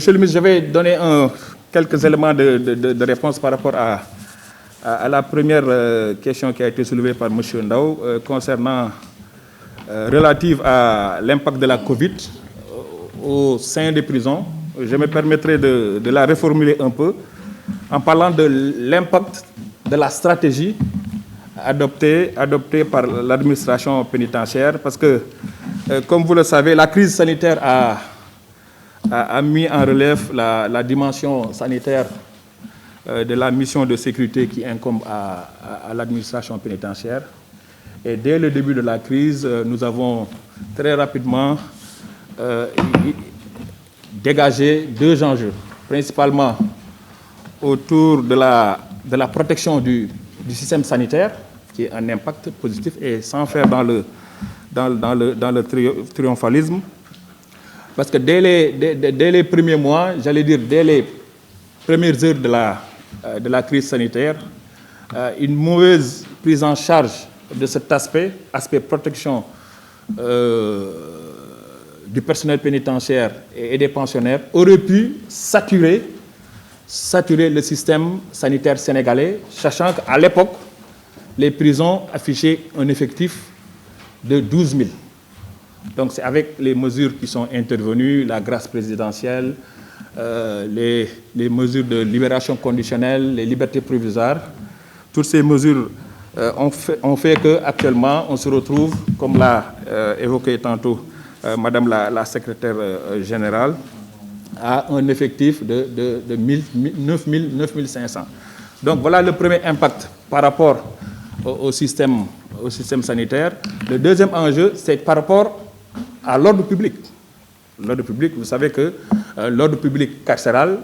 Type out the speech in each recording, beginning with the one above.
Monsieur le ministre, je vais donner quelques éléments de réponse par rapport à la première question qui a été soulevée par M. Ndao concernant relative à l'impact de la Covid au sein des prisons. Je me permettrai de la reformuler un peu en parlant de l'impact de la stratégie adoptée par l'administration pénitentiaire, parce que, comme vous le savez, la crise sanitaire a mis en relief la dimension sanitaire de la mission de sécurité qui incombe à l'administration pénitentiaire. Et dès le début de la crise, nous avons très rapidement dégagé deux enjeux, principalement autour de la protection du système sanitaire, qui est un impact positif, et sans faire dans le triomphalisme. Parce que dès les premiers mois, j'allais dire dès les premières heures de la crise sanitaire, une mauvaise prise en charge de cet aspect protection du personnel pénitentiaire et des pensionnaires, aurait pu saturer le système sanitaire sénégalais, sachant qu'à l'époque, les prisons affichaient un effectif de 12 000. Donc c'est avec les mesures qui sont intervenues, la grâce présidentielle, les mesures de libération conditionnelle, les libertés provisoires, toutes ces mesures ont fait qu'actuellement on se retrouve, comme l'a évoqué tantôt Madame la secrétaire générale, à un effectif de 9 500. Donc voilà le premier impact par rapport au système sanitaire. Le deuxième enjeu, c'est par rapport à l'ordre public. L'ordre public, vous savez que l'ordre public carcéral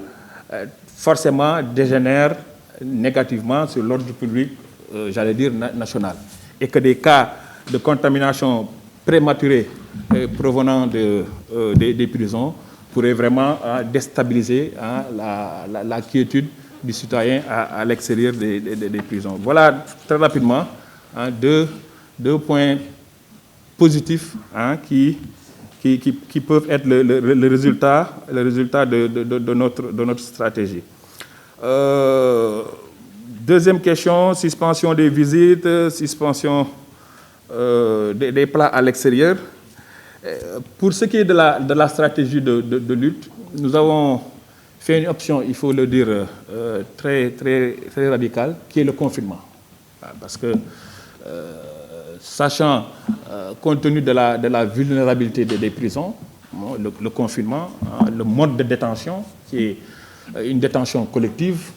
forcément dégénère négativement sur l'ordre public, j'allais dire, national. Et que des cas de contamination prématurée provenant des prisons pourraient vraiment déstabiliser la quiétude du citoyen à l'extérieur des prisons. Voilà très rapidement deux points positifs qui peuvent être le résultat de notre stratégie. Deuxième question, suspension des visites, suspension des plats à l'extérieur. Pour ce qui est de la stratégie de lutte, nous avons fait une option, il faut le dire, très radicale, qui est le confinement. Parce que, sachant, compte tenu de la vulnérabilité des prisons, le confinement, le mode de détention, qui est une détention collective,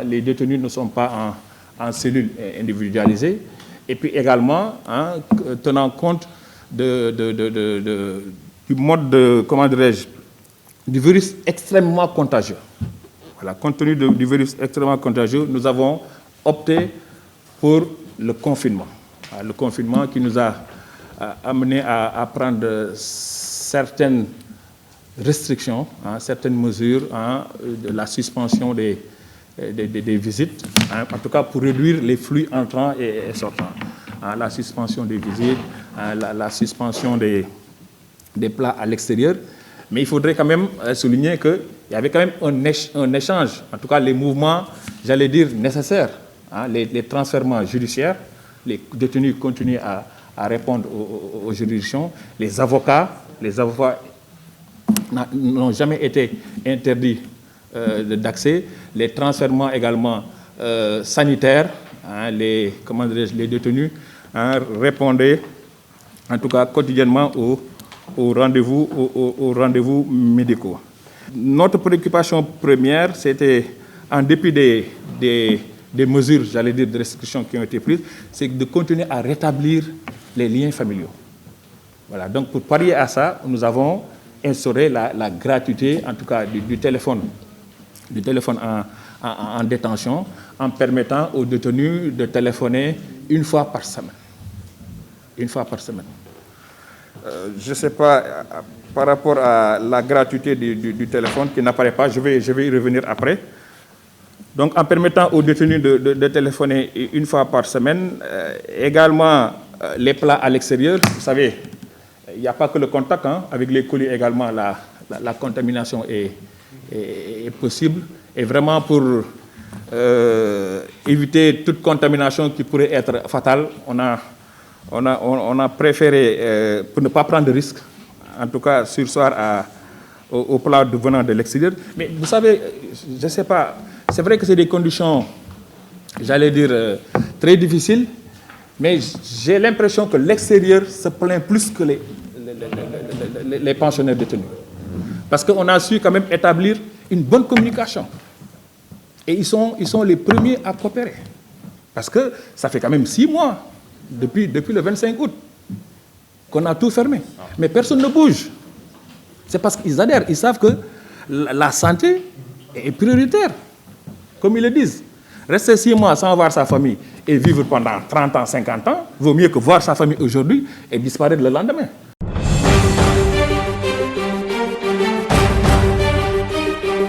les détenus ne sont pas en cellules individualisées, et puis également, tenant compte du mode du virus extrêmement contagieux. Voilà, compte tenu du virus extrêmement contagieux, nous avons opté pour le confinement. Le confinement qui nous a amené à prendre certaines restrictions, certaines mesures, de la suspension des visites, en tout cas pour réduire les flux entrants et sortants. La suspension des visites, la suspension des plats à l'extérieur. Mais il faudrait quand même souligner qu'il y avait quand même un échange, en tout cas les mouvements, j'allais dire, nécessaires, les transfèrements judiciaires, les détenus continuent à répondre aux juridictions, les avocats n'ont jamais été interdits d'accès, les transfèrements également sanitaires, les détenus répondaient en tout cas quotidiennement aux rendez-vous médicaux. Notre préoccupation première, c'était, en dépit des mesures, j'allais dire, de restriction qui ont été prises, c'est de continuer à rétablir les liens familiaux. Voilà, donc pour pallier à ça, nous avons instauré la gratuité, en tout cas du téléphone en détention, en permettant aux détenus de téléphoner une fois par semaine. Une fois par semaine. Je ne sais pas, par rapport à la gratuité du téléphone qui n'apparaît pas, je vais y revenir après. Donc, en permettant aux détenus de téléphoner une fois par semaine, également les plats à l'extérieur, vous savez, il n'y a pas que le contact, avec les colis également, la contamination est est possible. Et vraiment pour éviter toute contamination qui pourrait être fatale, on a préféré, pour ne pas prendre de risques, en tout cas sursoir au plat venant de l'extérieur. Mais vous savez, je ne sais pas, c'est vrai que c'est des conditions, j'allais dire, très difficiles, mais j'ai l'impression que l'extérieur se plaint plus que les pensionnaires détenus. Parce qu'on a su quand même établir une bonne communication. Et ils sont les premiers à coopérer. Parce que ça fait quand même 6 mois, depuis le 25 août, qu'on a tout fermé. Mais personne ne bouge. C'est parce qu'ils adhèrent. Ils savent que la santé est prioritaire. Comme ils le disent. Rester 6 mois sans voir sa famille et vivre pendant 30 ans, 50 ans, vaut mieux que voir sa famille aujourd'hui et disparaître le lendemain.